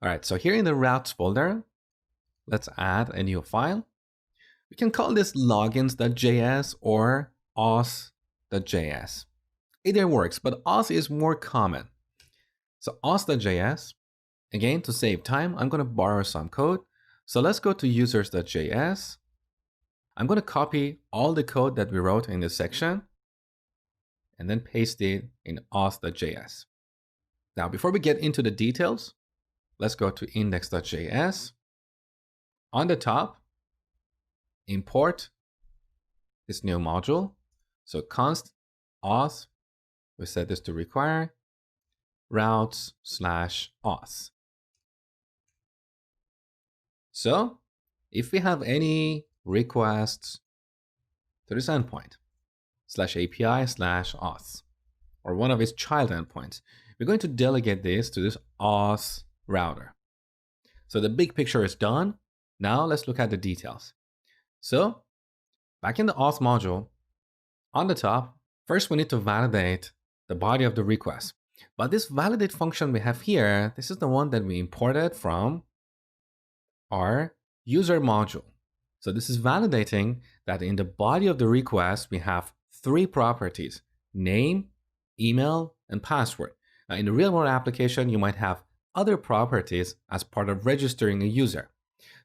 All right, so here in the routes folder, let's add a new file. We can call this logins.js or auth.js. Either works, but auth is more common. So auth.js, again, to save time, I'm going to borrow some code. So let's go to users.js. I'm going to copy all the code that we wrote in this section and then paste it in auth.js. Now, before we get into the details, let's go to index.js. On the top, import this new module. So const auth, we set this to require routes/auth. So if we have any requests to this endpoint, /API/auth, or one of its child endpoints, we're going to delegate this to this auth router. So the big picture is done. Now let's look at the details. So back in the auth module, on the top, first we need to validate the body of the request. But this validate function we have here, this is the one that we imported from our user module. So this is validating that in the body of the request, we have three properties: name, email, and password. Now in the real world application, you might have other properties as part of registering a user.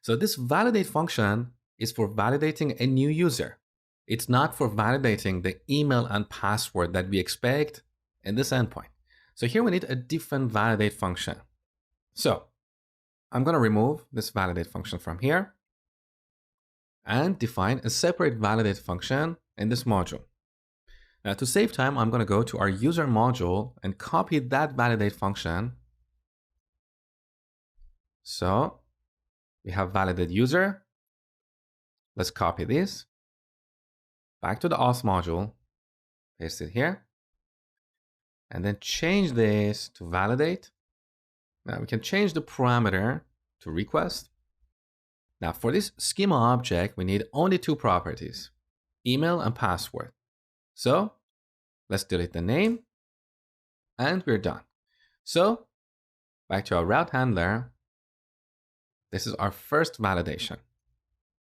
So this validate function is for validating a new user. It's not for validating the email and password that we expect in this endpoint. So here we need a different validate function. So I'm going to remove this validate function from here and define a separate validate function in this module. Now to save time, I'm going to go to our user module and copy that validate function. So we have validate user. Let's copy this back to the auth module, paste it here, and then change this to validate. Now we can change the parameter to request. Now for this schema object, we need only two properties: email and password. So let's delete the name and we're done. So back to our route handler. This is our first validation.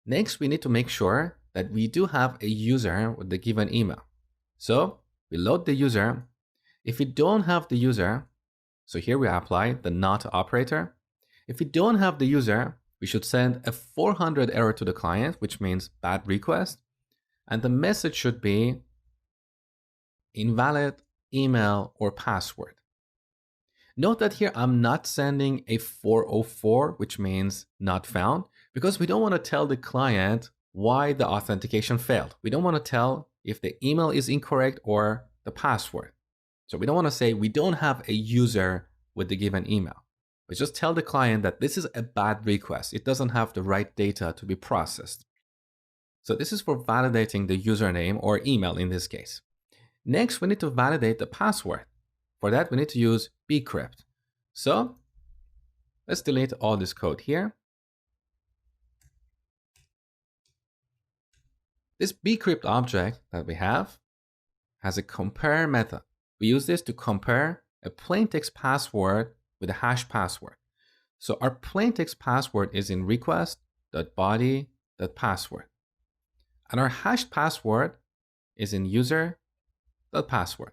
Next, we need to make sure that we do have a user with the given email. So we load the user. If we don't have the user, so here we apply the not operator. If we don't have the user, we should send a 400 error to the client, which means bad request. And the message should be invalid email or password. Note that here I'm not sending a 404, which means not found, because we don't want to tell the client why the authentication failed. We don't want to tell if the email is incorrect or the password. So we don't want to say we don't have a user with the given email. We just tell the client that this is a bad request. It doesn't have the right data to be processed. So this is for validating the username or email in this case. Next, we need to validate the password. For that, we need to use bcrypt. So let's delete all this code here. This bcrypt object that we have has a compare method. We use this to compare a plaintext password with a hash password. So our plaintext password is in request.body.password. And our hashed password is in user.password.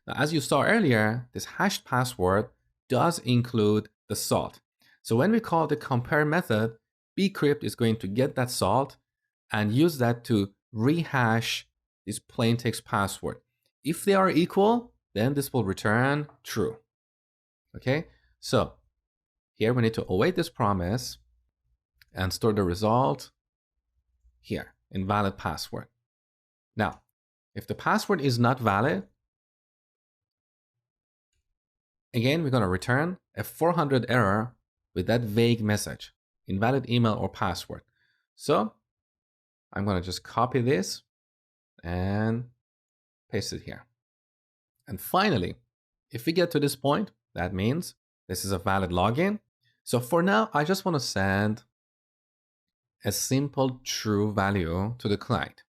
Now, as you saw earlier, this hashed password does include the salt. So when we call the compare method, bcrypt is going to get that salt and use that to rehash this plaintext password. If they are equal, then this will return true. Okay, so here we need to await this promise and store the result here, invalid password. Now, if the password is not valid, again, we're going to return a 400 error with that vague message, invalid email or password. So I'm going to just copy this and paste it here. And finally, if we get to this point, that means this is a valid login. So for now, I just want to send a simple true value to the client.